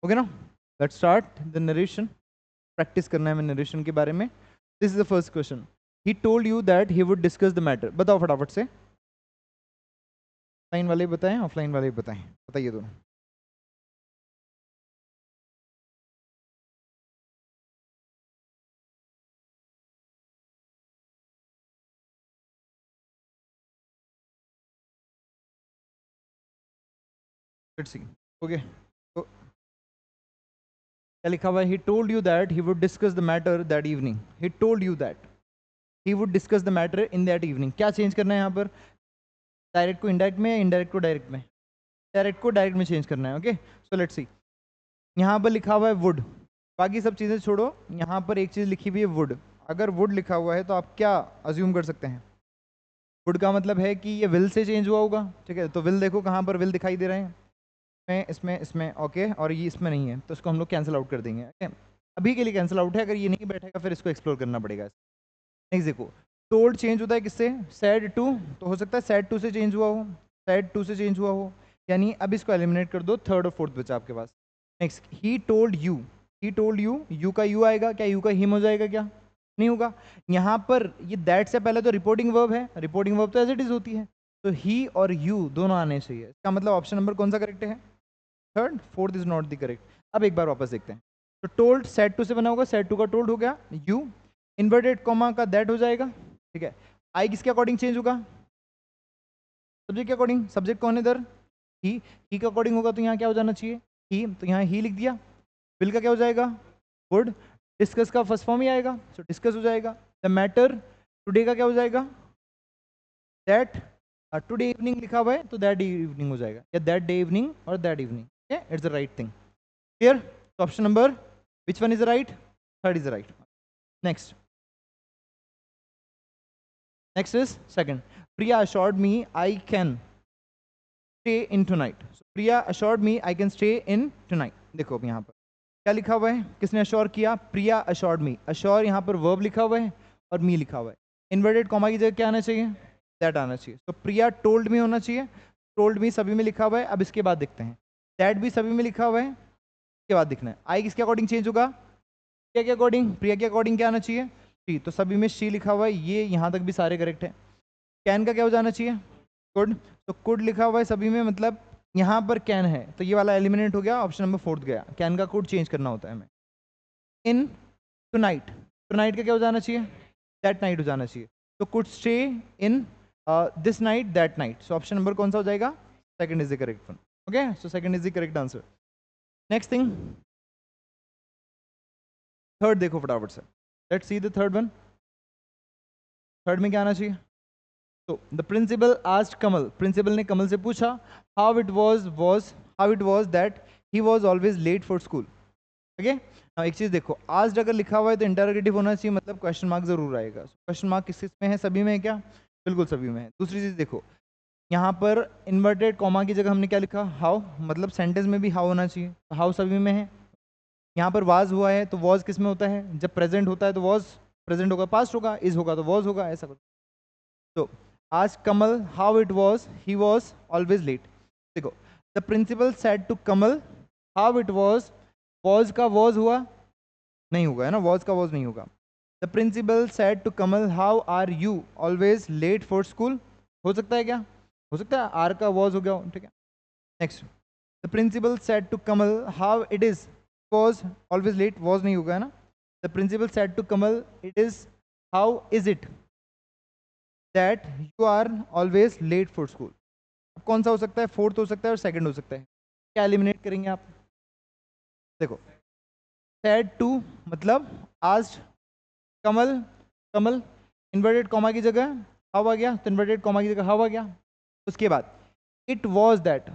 Okay ना, let's start the narration. Practice करना है हमें नरेशन के बारे में। This is the first question. He told you that he would discuss the matter. बताओ फटाफट से, ऑफलाइन वाले बताएं, ऑफलाइन वाले बताएं, बताइए दोनों। Let's see. ओके, तो क्या लिखा हुआ है? ही told you that he would discuss the matter that evening. He told you that he would discuss the matter in that evening. क्या चेंज करना है यहाँ पर? डायरेक्ट को इनडायरेक्ट में, इनडायरेक्ट को डायरेक्ट में? डायरेक्ट को डायरेक्ट में चेंज करना है। Okay, so let's see. यहाँ पर लिखा हुआ है वुड, बाकी सब चीज़ें छोड़ो, यहाँ पर एक चीज़ लिखी हुई है वुड। अगर वुड लिखा हुआ है तो आप क्या अज्यूम कर सकते हैं? वुड का मतलब है कि ये विल से चेंज हुआ होगा। ठीक है, तो विल देखो कहाँ पर विल दिखाई दे रहे हैं, इसमें इसमें इसमें। ओके, और ये इसमें नहीं है, तो इसको हम लोग कैंसिल आउट कर देंगे। ओके, अभी के लिए कैंसिल आउट है। अगर ये नहीं बैठेगा फिर इसको एक्सप्लोर करना पड़ेगा। नेक्स्ट देखो, टोल्ड चेंज होता है किससे? Said to. तो हो सकता है सैड टू से चेंज हुआ हो, सैड टू से चेंज हुआ हो, यानी अब इसको एलिमिनेट कर दो। थर्ड और फोर्थ बचा आपके पास। Next, he told you. He told you, you का यू आएगा क्या? यू का हिम हो जाएगा क्या? नहीं होगा। यहाँ पर ये दैट से पहले तो रिपोर्टिंग वर्ब है, रिपोर्टिंग वर्ब तो एज इट इज होती है, तो ही और यू दोनों आने चाहिए। इसका मतलब ऑप्शन नंबर कौन सा करेक्ट है? Third. Fourth is not the correct. अब एक बार वापस देखते हैं। तो टोल्ड सेट टू से बना होगा, सेट टू का टोल्ड हो गया, यू इन्वर्टेड कॉमा का दैट हो जाएगा। ठीक है, आई किसके अकॉर्डिंग चेंज होगा? सब्जेक्ट के अकॉर्डिंग। सब्जेक्ट कौन है इधर? ही। ही के अकॉर्डिंग होगा तो यहाँ क्या हो जाना चाहिए? ही, तो यहाँ ही लिख दिया। विल का क्या हो जाएगा? वुड। डिस्कस का फर्स्ट फॉर्म ही आएगा, सो डिस्कस हो जाएगा। द मैटर टुडे का क्या हो जाएगा? दैट। टुडे इवनिंग लिखा हुआ है तो दैट इवनिंग हो जाएगा, या दैट डे इवनिंग और that evening. It's the right thing. Clear? तो option number which one is the right? Third is the right. Next, next is second. Priya assured me I can stay in tonight. So Priya assured me I can stay in tonight. देखो अब यहाँ पर क्या लिखा हुआ है? किसने assure किया? प्रिया assured me. अश्योर यहाँ पर वर्ब लिखा हुआ है और मी लिखा हुआ है। इन्वर्टेड कॉमा की जगह क्या आना चाहिए? दैट आना चाहिए। तो प्रिया टोल्ड मी होना चाहिए। टोल्ड मी सभी में लिखा हुआ है। अब इसके बाद देखते हैं, दैट भी सभी में लिखा हुआ है, इसके बाद दिखना है आई किसके अकॉर्डिंग चेंज होगा? प्रिया के अकॉर्डिंग। प्रिया के अकॉर्डिंग क्या आना चाहिए? शी। तो सभी में शी लिखा हुआ है, ये यहाँ तक भी सारे करेक्ट है। कैन का क्या हो जाना चाहिए? कुड। तो कुड लिखा हुआ है सभी में, मतलब यहाँ पर कैन है तो ये वाला एलिमिनेट हो गया, ऑप्शन नंबर फोर्थ गया। कैन का कुड चेंज करना होता है हमें। इन टुनाइट, टुनाइट का क्या हो जाना चाहिए? दैट नाइट हो जाना चाहिए। तो could stay in this night, that night. So option number कौन सा हो जाएगा? Second is the correct one. Okay, so second is the correct answer. Next thing, third देखो फटाफट से। Let's see the third one. Third में क्या आना चाहिए? तो the principal asked Kamal, principal ने कमल से पूछा how it was that he was always late for school. Okay, एक चीज देखो, आस्क्ड अगर लिखा हुआ है तो इंटरोगेटिव होना चाहिए, मतलब क्वेश्चन मार्क जरूर आएगा। क्वेश्चन मार्क किस किस में है? सभी में है क्या? बिल्कुल सभी में है। दूसरी चीज देखो, यहाँ पर इन्वर्टेड कॉमा की जगह हमने क्या लिखा? हाउ, मतलब सेंटेंस में भी हाउ होना चाहिए, हाउ सभी में है। यहाँ पर वाज हुआ है तो वाज किस में होता है? जब प्रेजेंट होता है तो वाज प्रेजेंट होगा, पास्ट होगा, इज होगा तो वाज होगा, ऐसा कुछ। तो आज Kamal how it was, he was always late. देखो, the principal said to Kamal how it was का वॉज हुआ नहीं होगा, है ना, वॉज का वॉज नहीं होगा। The principal said to Kamal how are you always late for school. हो सकता है क्या? हो सकता है आर का वॉज हो गया हो, ठीक है। Next, the principal said to Kamal how it is was always late, was नहीं होगा, है ना। The principal said to Kamal it is how is it that you are always late for school. अब कौन सा हो सकता है? फोर्थ हो सकता है और सेकंड हो सकता है। क्या एलिमिनेट करेंगे आप? देखो, सैड टू मतलब आज कमल, कमल इन्वर्टेड कॉमा की जगह हाउ आ गया, तो इन्वर्टेड कॉमा की जगह हाउ आ गया। उसके बाद इट वॉज दैट,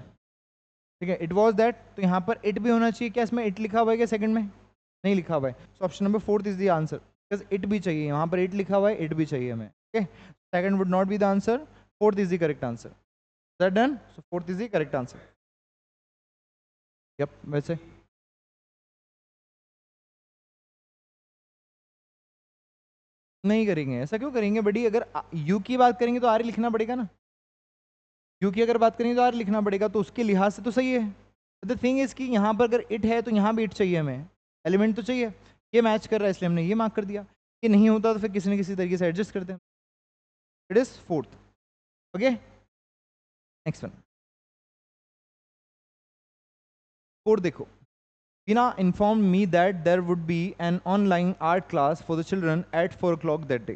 ठीक है, इट वॉज दैट, तो यहाँ पर इट भी होना चाहिए। क्या इसमें इट लिखा हुआ है क्या? सेकंड में नहीं लिखा हुआ है, सो option number fourth is the answer, because it भी चाहिए। यहाँ पर इट लिखा हुआ है, इट भी चाहिए हमें। Okay, second would not be the answer, fourth is the correct answer. That done, so fourth is the correct answer. Yup, वैसे नहीं करेंगे, ऐसा क्यों करेंगे बड़ी? अगर यू की बात करेंगे तो आर लिखना पड़ेगा ना। यू की अगर बात करेंगे तो आर लिखना पड़ेगा, तो उसके लिहाज से तो सही है। द थिंग इज कि यहाँ पर अगर इट है तो यहाँ भी इट चाहिए, हमें एलिमेंट तो चाहिए। ये मैच कर रहा है इसलिए हमने ये मार्क कर दिया। ये नहीं होता तो फिर किसी न किसी तरीके से एडजस्ट करते हैं। It is fourth. Okay, next one, fourth देखो। Pina informed me that there would be an online art class for the children at 4 o'clock that day.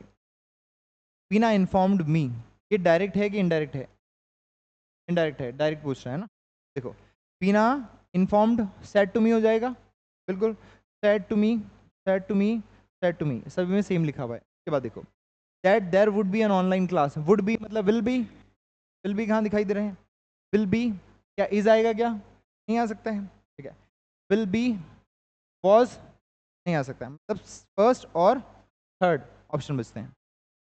Pina informed me, ये डायरेक्ट है कि इनडायरेक्ट है? Indirect है, direct पूछ रहा है ना। देखो, पीना इन्फॉर्म्ड सेड टू मी हो जाएगा, बिल्कुल said to me, said to me, said to me, सभी में सेम लिखा हुआ है। इसके बाद देखो, that there would be an online class. Would be मतलब विल बी कहाँ दिखाई दे रहे हैं? विल बी, क्या इज आएगा? क्या नहीं आ सकता है? ठीक है, विल बी, वॉज नहीं आ सकता है, मतलब फर्स्ट और थर्ड ऑप्शन बचते हैं।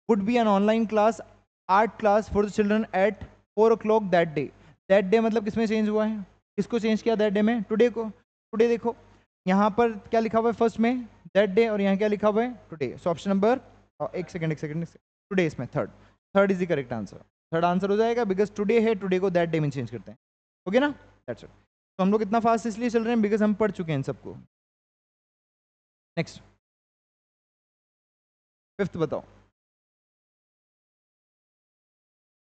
Would be an online class, art class for the children eight 4 o'clock that day. That day मतलब किसमें चेंज हुआ है? किसको चेंज किया दैट डे में? टुडे को। टुडे देखो यहाँ पर क्या लिखा हुआ है फर्स्ट में? दैट डे, और यहाँ क्या लिखा हुआ है? टुडे। सो ऑप्शन नंबर, एक सेकंड, टुडे इसमें third, third is the correct answer. Third answer हो जाएगा बिकॉज टुडे है, टुडे को दैट डे में चेंज करते हैं। ओके ना, दैट्स इट। तो हम लोग इतना फास्ट इसलिए चल रहे हैं बिकॉज हम पढ़ चुके हैं इन सबको। नेक्स्ट, फिफ्थ बताओ।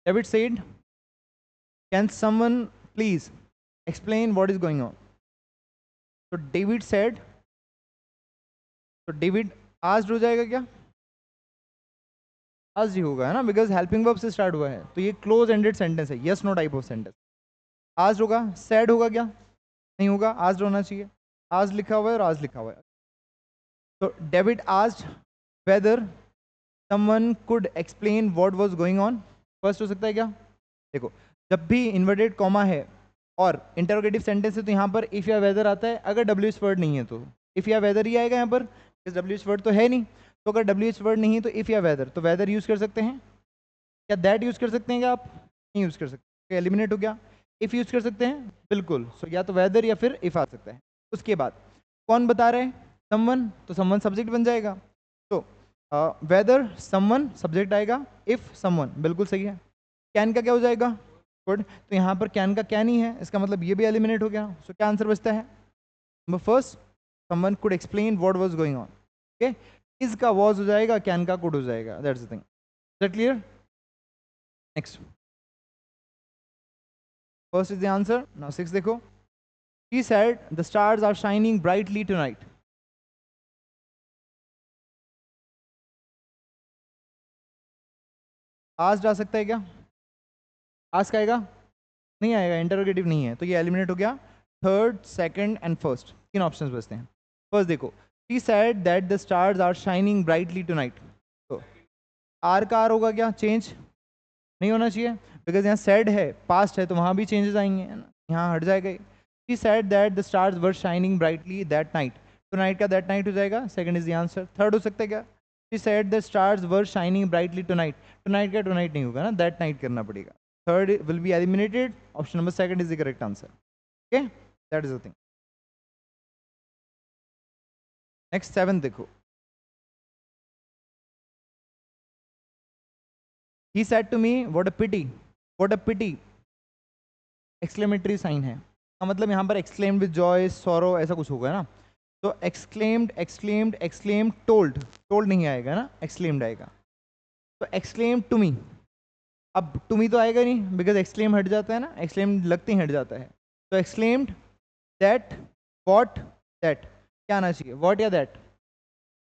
David said, can someone please explain what is going on? So David said, तो डेविड आस्क्ड हो जाएगा क्या? आज ही होगा है ना, बिकॉज हेल्पिंग वर्ब से स्टार्ट हुआ है, तो ये क्लोज एंडेड सेंटेंस है, yes no type of sentence. आज होगा, सैड होगा क्या? नहीं होगा, आज होना चाहिए। आज लिखा हुआ है और आज लिखा हुआ है। तो David asked whether someone could explain what was going on. First हो सकता है क्या? देखो, जब भी इन्वर्टेड कॉमा है और इंटरोगेटिव सेंटेंस है तो यहाँ पर इफ या वेदर आता है, अगर डब्ल्यू एच वर्ड नहीं है तो इफ या वेदर ही आएगा यहाँ पर, डब्ल्यू एच वर्ड तो है नहीं। तो अगर डब्ल्यू एच वर्ड नहीं है तो इफ या वेदर, तो वेदर यूज कर सकते हैं क्या? दैट यूज कर सकते हैं क्या? आप नहीं यूज कर सकते, एलिमिनेट हो गया। इफ यूज कर सकते हैं, बिल्कुल। सो या तो वेदर या फिर इफ आ सकता है। उसके बाद कौन बता रहे हैं? समवन, तो समवन सब्जेक्ट बन जाएगा। तो वेदर समवन सब्जेक्ट आएगा, इफ समवन, बिल्कुल सही है। कैन का क्या हो जाएगा? गुड। तो यहाँ पर कैन का क्या नहीं है, इसका मतलब ये भी एलिमिनेट हो गया। सो क्या आंसर बचता है? Number first, someone could explain what was going on. Okay, is का वॉज हो जाएगा, कैन का कुड हो जाएगा। That's the thing. That clear? Next, first is the answer. Now six देखो। He said the stars are shining brightly tonight. आज जा सकता है क्या? आज का आएगा? नहीं आएगा, इंटरोगेटिव नहीं है, तो ये एलिमिनेट हो गया। थर्ड, सेकंड एंड फर्स्ट, तीन ऑप्शंस बचते हैं। फर्स्ट देखो, he said that the stars are shining brightly tonight. तो आर का आर होगा क्या? चेंज नहीं होना चाहिए, बिकॉज यहाँ said है, पास्ट है, तो वहाँ भी चेंजेस आएंगे, है ना, यहाँ हट जाएगा। he said that the stars were shining brightly that night. तो नाइट का दैट नाइट हो जाएगा, second is the answer. Third हो सकता है क्या? he said the stars were shining brightly tonight. tonight का tonight नहीं होगा ना, that night करना पड़ेगा। third will be eliminated. Option number second is the correct answer. Okay, that is the thing. Next, seven देखो। he said to me, what a pity, what a pity, exclamatory sign है, का मतलब यहाँ पर exclaimed with Joy sorrow ऐसा कुछ होगा ना। तो exclaimed, exclaimed, exclaimed, told, told नहीं आएगा ना, एक्सक्लेम्ड आएगा। तो एक्सक्लेम टू मी, अब टू मी तो आएगा नहीं बिकॉज एक्सक्लेम हट जाता है ना, एक्सक्लेम लगते ही हट जाता है। तो एक्सक्लेम्ड दैट, वॉट, दैट, क्या आना चाहिए? वॉट या दैट?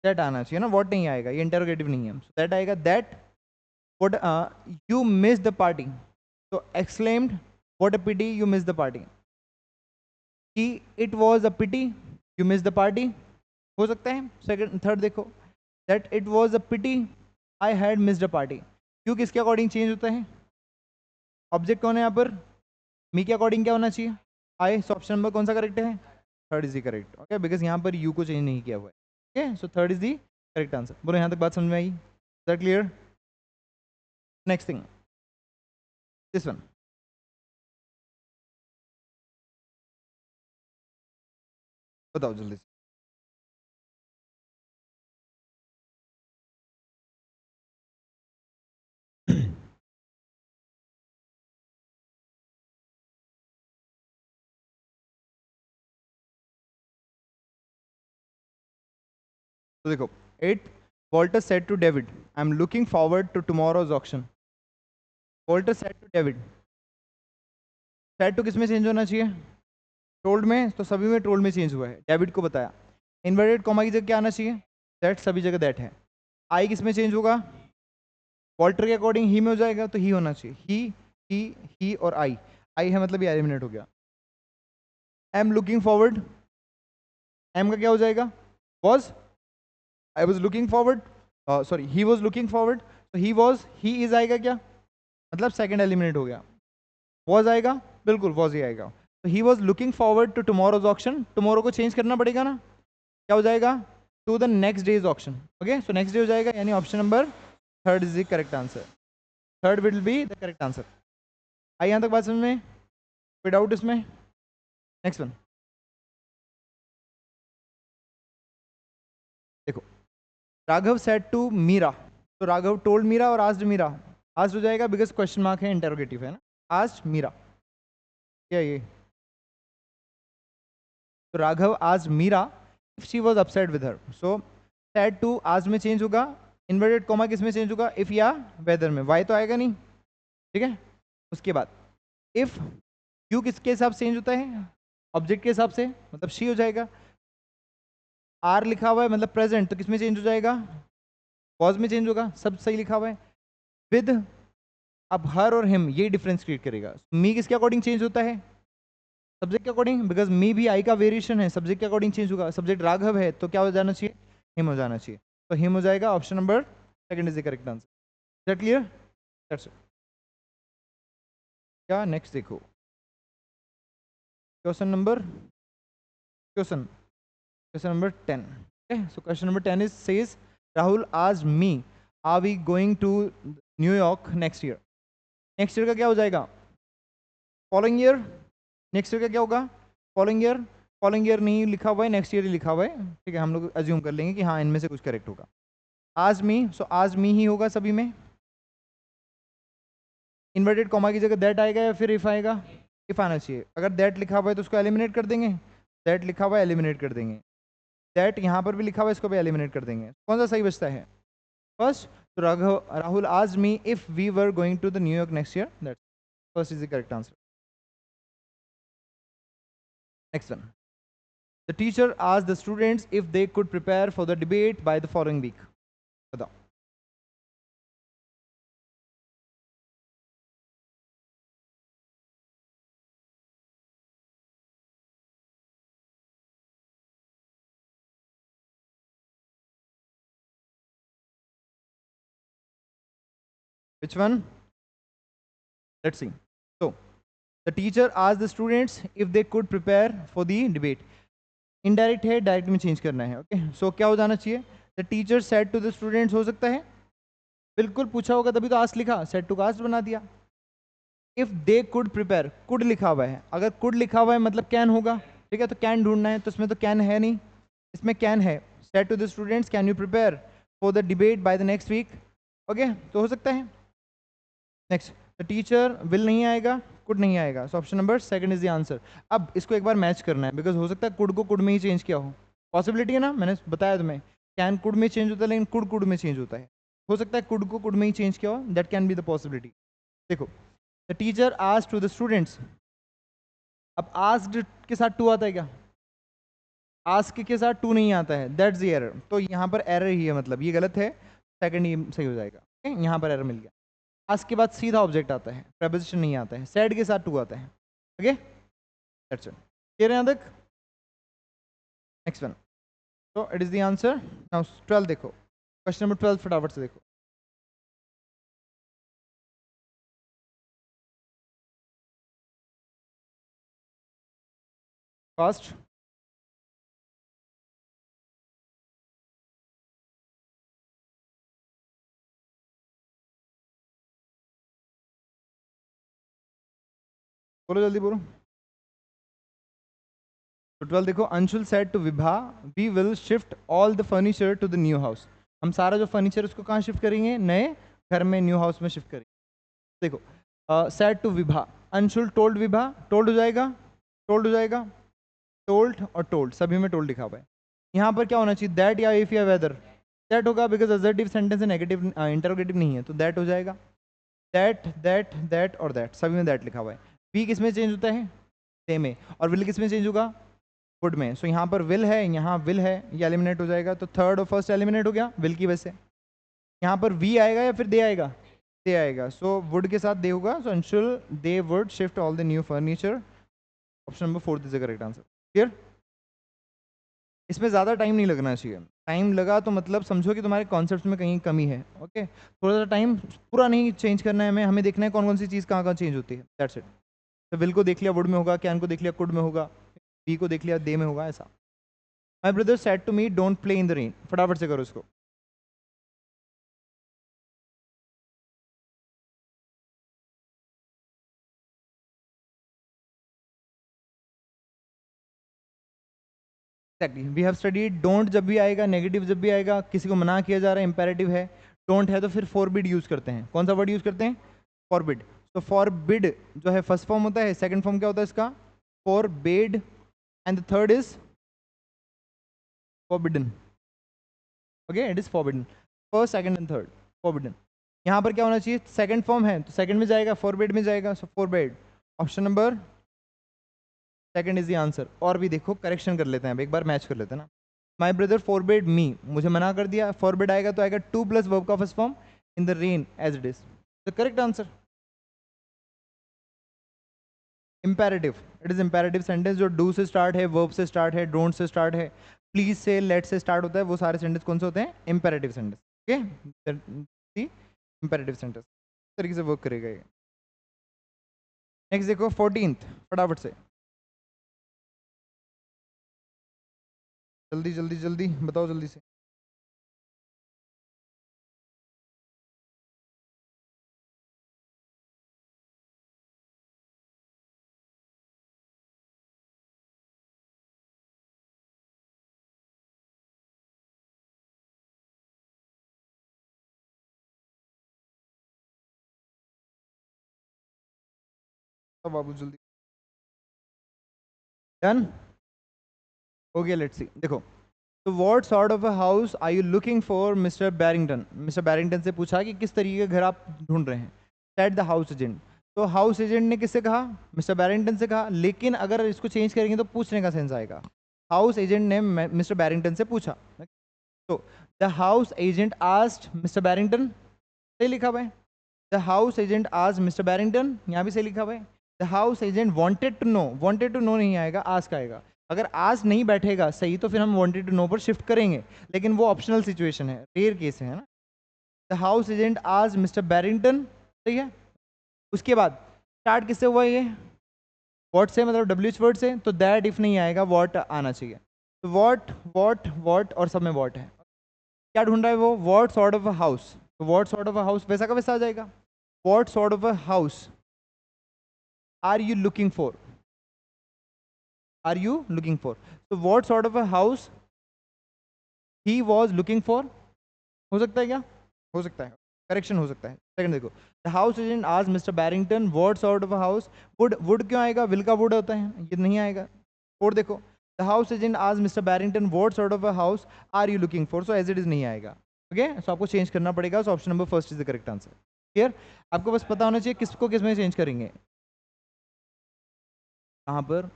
दैट आना चाहिए ना, वॉट नहीं आएगा, ये इंटरोगेटिव नहीं है। दैट आएगा, that what, you miss the party. तो exclaimed what a pity you miss the party, कि it was a pity you miss the party, हो सकता है। सेकंड, थर्ड देखो, that it was a pity I had missed a party. क्यों, किसके according change होता है? ऑब्जेक्ट कौन है यहाँ पर? मी के अकॉर्डिंग क्या होना चाहिए? आई। सो ऑप्शन नंबर कौन सा करेक्ट है? Third is the correct. Okay, because यहाँ पर यू को चेंज नहीं किया हुआ है। Okay, so third is the correct answer. बोलो, यहाँ तक बात समझ में आई? That clear? Next thing, this one, बताओ जल्दी से। तो देखो 8, Walter said to David, I'm looking forward to tomorrow's auction. Walter said to David. said to किस में चेंज होना चाहिए? told में, तो सभी में told में चेंज हुआ है, डेविड को बताया. इन्वर्टेड कॉमा की जगह क्या आना चाहिए? दैट, सभी जगह दैट है. आई किस में चेंज होगा? वॉल्टर के अकॉर्डिंग ही में हो जाएगा, तो ही होना चाहिए. ही और आई है मतलब ये एलिमिनेट हो गया. एम लुकिंग फॉरवर्ड, एम का क्या हो जाएगा? Was, I was looking forward, sorry he was looking forward, तो ही वॉज, ही इज आएगा क्या? मतलब सेकंड एलिमिनेट हो गया. वॉज आएगा, बिल्कुल वॉज ही आएगा. तो he was looking forward to tomorrow's auction, tomorrow को चेंज करना पड़ेगा ना, क्या हो जाएगा? To the next day's auction. Okay, so next day हो जाएगा, यानी option number third is the correct answer. Third will be the correct answer. आई यहां तक बात समझ में? कोई डाउट इसमें? नेक्स्ट वन देखो, राघव सेड टू मीरा, तो राघव टोल्ड मीरा और आस्क्ड मीरा. आस्क्ड हो जाएगा बिकॉज क्वेश्चन मार्क है, इंटरोगेटिव है ना. आस्क्ड मीरा, क्या ये? तो Raghav asked Meera if she was upset with her. So said to asked में चेंज होगा, इन्वर्टेड कॉमा किस में चेंज होगा? इफ या वेदर में. वाई तो आएगा नहीं, ठीक है. उसके बाद इफ, यू किसके हिसाब से चेंज होता है? ऑब्जेक्ट के हिसाब से, मतलब शी हो जाएगा. आर लिखा हुआ है मतलब प्रेजेंट, तो किस में चेंज हो जाएगा? वॉज में चेंज होगा. सब सही लिखा हुआ है. विद, अब हर और हिम ये डिफरेंस क्रिएट करेगा. मी किसके अकॉर्डिंग चेंज होता है? सब्जेक्ट के अकॉर्डिंग, बिकॉज मी भी आई का वेरिएशन है, सब्जेक्ट के अकॉर्डिंग चेंज होगा. सब्जेक्ट राघव है तो क्या हो जाना चाहिए? हिम हो जाना चाहिए. तो हिम हो जाएगा. Option number second is the correct answer. That clear? That's it. क्या नेक्स्ट देखो, question number 10. Okay, so question number 10 is says Rahul asked me, are we going to New York next year? Next year का क्या हो जाएगा? Following year. Next year का क्या होगा? Following year. Following year नहीं लिखा हुआ है, नेक्स्ट ईयर ही लिखा हुआ है, ठीक है. हम लोग अज्यूम कर लेंगे कि हाँ इनमें से कुछ करेक्ट होगा. आज मी, सो आज मी ही होगा सभी में. इन्वर्टेड कॉमा की जगह दैट आएगा या फिर इफ आएगा? इफ आना चाहिए. अगर दैट लिखा हुआ है तो उसको एलिमिनेट कर देंगे. दैट लिखा हुआ है, एलिमिनेट कर देंगे. दैट यहाँ पर भी लिखा हुआ है, इसको भी एलिमिनेट कर देंगे. कौन सा सही बचता है? फर्स्ट. तो राहुल आज me if we were going to the New York next year. That first is the correct answer. Next one, the teacher asked the students if they could prepare for the debate by the following week. बताओ. Which one? Let's see. So, the teacher asked the students if they could prepare for the debate. Indirect है, direct में change करना है. Okay, so क्या हो जाना चाहिए? The teacher said to the students हो सकता है, बिल्कुल पूछा होगा तभी तो आस्क लिखा, सेड टू कास्ट बना दिया. If they could prepare, could लिखा हुआ है, अगर कुड लिखा हुआ है मतलब कैन होगा, ठीक है. तो कैन ढूंढना है, तो इसमें तो कैन है नहीं, इसमें कैन है. Said to the students can you prepare for the debate by the next week. Okay, तो हो सकता है. नेक्स्ट, द टीचर विल नहीं आएगा, कुड नहीं आएगा. सो option number second is the answer. अब इसको एक बार मैच करना है, बिकॉज हो सकता है कुड को कुड में ही चेंज किया हो. पॉसिबिलिटी है ना, मैंने बताया तुम्हें. कैन कुड में चेंज होता है, लेकिन कुड कुड में चेंज होता है. हो सकता है कुड को कुड में ही चेंज किया हो. That can be the possibility. देखो, the teacher asked to the students. अब आस्क्ड के साथ टू आता है क्या? आस्क के साथ टू नहीं आता है, दैट्स द एरर. तो यहाँ पर एरर ही है, मतलब ये गलत है. सेकंड ही सही हो जाएगा. यहाँ पर एरर मिल गया. आस्क के बाद सीधा ऑब्जेक्ट आता है, प्रेपोजिशन नहीं आता है. सेड के साथ टू आता है. Okay, that's it. क्लियर है यहाँ तक? Next one. तो it is the answer. Now 12 देखो, क्वेश्चन नंबर 12 फटाफट से देखो. फास्ट. बोलो जल्दी बोलो. तो 12 देखो, Anshul said to Vibha we will shift all the furniture to the new house. हम सारा जो फर्नीचर उसको कहाँ शिफ्ट करेंगे? नए घर में, न्यू हाउस में शिफ्ट करेंगे. देखो, said to Vibha, Anshul told Vibha, told हो जाएगा, टोल्ड हो जाएगा. टोल्ड और टोल्ड सभी में टोल्ड लिखा हुआ है. यहाँ पर क्या होना चाहिए, दैट या इफ या वेदर, दैट होगा बिकॉज असर्टिव सेंटेंस है, नेगेटिव इंटरोगेटिव नहीं है, तो दैट हो जाएगा। दैट और दैट, सभी में दैट लिखा हुआ है। बी किस में चेंज होता है, से में, और विल किस में चेंज होगा, वुड में। सो यहाँ पर विल है, यहाँ विल है, ये एलिमिनेट हो जाएगा, तो थर्ड और फर्स्ट एलिमिनेट हो गया विल की वजह से। यहाँ पर वी आएगा या फिर दे आएगा, दे आएगा, सो वुड के साथ दे होगा, so Anshul they would shift all the new furniture, option number 4 is the correct answer. Clear, इसमें ज़्यादा टाइम नहीं लगना चाहिए, टाइम लगा तो मतलब समझो कि तुम्हारे कॉन्सेप्ट में कहीं कमी है। ओके, थोड़ा सा टाइम, पूरा नहीं चेंज करना है हमें, हमें देखना है कौन कौन सी चीज़ कहाँ कहाँ चेंज होती है, दैट्स इट। तो विल को देख लिया वुड में होगा, कैन को देख लिया कुड में होगा, बी को देख लिया दे में होगा, ऐसा। My brother said to me don't play in the rain, फटाफट से करो इसको। Exactly, we have studied, don't जब भी आएगा, नेगेटिव जब भी आएगा, किसी को मना किया जा रहा है, इंपेरेटिव है, डोंट है तो फिर फॉरबिड यूज करते हैं। कौन सा वर्ड यूज करते हैं, फॉरबिड। तो फॉरबिड जो है फर्स्ट फॉर्म होता है, सेकंड फॉर्म क्या होता है इसका, forbid, and the third is forbidden. Okay, it is forbidden, first second and third, forbidden. यहाँ पर क्या होना चाहिए, सेकंड फॉर्म है तो सेकंड में जाएगा, फॉरबिड में जाएगा, so forbid, option number second is the answer. और भी देखो, करेक्शन कर लेते हैं, अब एक बार मैच कर लेते हैं ना। माई ब्रदर फॉरबिड मी, मुझे मना कर दिया, फॉरबिड आएगा तो आएगा टू प्लस वर्ब का first form in the rain as it is, the correct answer. Imperative, it is imperative sentence, जो डू से स्टार्ट है, वर्ब से स्टार्ट है, डोंट से स्टार्ट है, प्लीज से, लेट से स्टार्ट होता है, वो सारे सेंटेंस कौन से होते हैं, imperative sentence. Okay, imperative sentence तरीके से वर्क करेगा ये। नेक्स्ट देखो 14th, फटाफट से, जल्दी जल्दी जल्दी बताओ, जल्दी से। तो बाबू जल्दी, डन हो गया, लेट्स सी। देखो, तो what sort of a house are you looking for mister Barrington, mister Barrington से पूछा कि किस तरीके का घर आप ढूंढ रहे हैं, सेट द हाउस एजेंट। तो हाउस एजेंट ने किससे कहा, मिस्टर बैरिंगटन से कहा, लेकिन अगर इसको चेंज करेंगे तो पूछने का सेंस आएगा। हाउस एजेंट ने मिस्टर बैरिंगटन से पूछा, तो the house agent asked mister Barrington, सही लिखा हुआ है। The house agent asked mister Barrington, यहाँ भी सही लिखा हुआ है। The house agent wanted to know नहीं आएगा, आस्क आएगा। अगर आज नहीं बैठेगा सही तो फिर हम वांटेड टू नो पर शिफ्ट करेंगे, लेकिन वो ऑप्शनल सिचुएशन है, रेयर केस है ना। द हाउस एजेंट आज मिस्टर बैरिंगटन, सही है। उसके बाद स्टार्ट किससे हुआ ये, वॉट से, मतलब डब्ल्यू एच वर्ड से, तो दैट इफ नहीं आएगा, वॉट आना चाहिए। तो वॉट और सब में वॉट है। क्या ढूंढ रहा है वो, what sort of a house, तो what sort of a house वैसा का वैसा आ जाएगा। What sort of a house are you looking for, are you looking for, तो what sort of a house he was looking for, हो सकता है क्या, हो सकता है, करेक्शन हो सकता है। सेकंड देखो, द हाउस एजेंट आज mister Barrington what sort of a house, would क्यों आएगा, विल का वुड होता है, ये नहीं आएगा। और देखो, द हाउस एजेंट आज mister Barrington what sort of a house are you looking for, so as it is नहीं आएगा। ओके, सो आपको चेंज करना पड़ेगा, so option number first is the correct answer. Clear, आपको बस पता होना चाहिए किसको किस में चेंज करेंगे, कहाँ पर।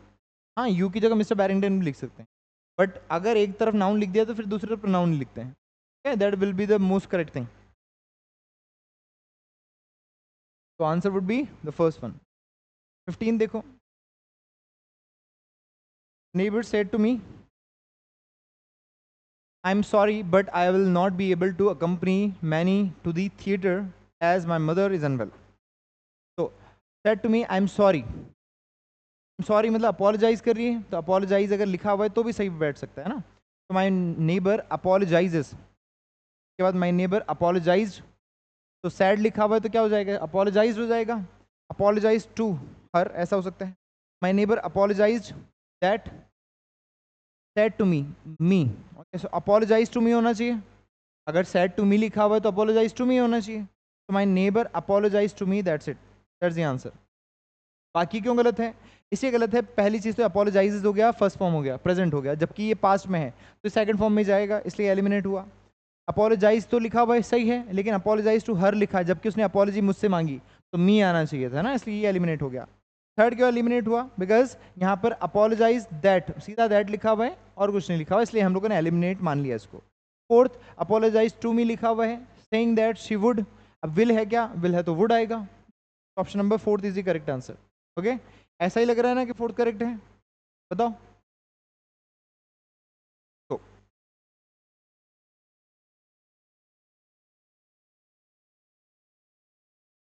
हाँ, यू की जगह मिस्टर बैरिंगटन भी लिख सकते हैं, बट अगर एक तरफ नाउन लिख दिया तो फिर दूसरी तरफ नाउन लिखते हैं, that will be the most correct thing. तो answer would be the first one. 15 देखो, neighbor said to me, I'm sorry, but I will not be able to accompany Manny to the theater as my mother is unwell. So, said to me, I'm sorry. Sorry मतलब apologise कर रही है, तो apologise अगर लिखा हुआ है तो भी सही बैठ सकता है ना। तो माई नेबर अपोलोजाइजेस, के बाद माई नेबर अपोलोजाइज, तो सैड लिखा हुआ है तो क्या हो जाएगा, अपोलोजाइज हो जाएगा। अपोलोजाइज टू हर, ऐसा हो सकता है। My neighbour apologise that said to me, okay, so apologise to me होना चाहिए। अगर सेड टू मी लिखा हुआ है तो अपोलोजाइज टू मी होना चाहिए। तो my neighbour apologise to me, that's it, that's the answer. बाकी क्यों गलत है? इसलिए गलत है, पहली चीज़ तो अपोलोजाइज हो गया, फर्स्ट फॉर्म हो गया, प्रेजेंट हो गया, जबकि ये पास्ट में है तो सेकंड फॉर्म में जाएगा, इसलिए एलिमिनेट हुआ। अपोलोजाइज तो लिखा हुआ है सही है, लेकिन अपोलोजाइज टू हर लिखा है, जबकि उसने अपोलॉजी मुझसे मांगी, तो मी आना चाहिए था ना, इसलिए ये एलिमिनेट हो गया। थर्ड क्यों एलिमिनेट हुआ? बिकॉज यहाँ पर अपोलोजाइज दैट, सीधा दैट लिखा हुआ है और कुछ नहीं लिखा हुआ, इसलिए हम लोगों ने एलिमिनेट मान लिया इसको। फोर्थ, अपोलोजाइज टू मी लिखा हुआ है, सेइंग दैट शी वुड, अब विल है क्या? विल है तो वुड आएगा, option number fourth is the correct answer. Okay, ऐसा ही लग रहा है ना कि फोर्थ करेक्ट है? बताओ।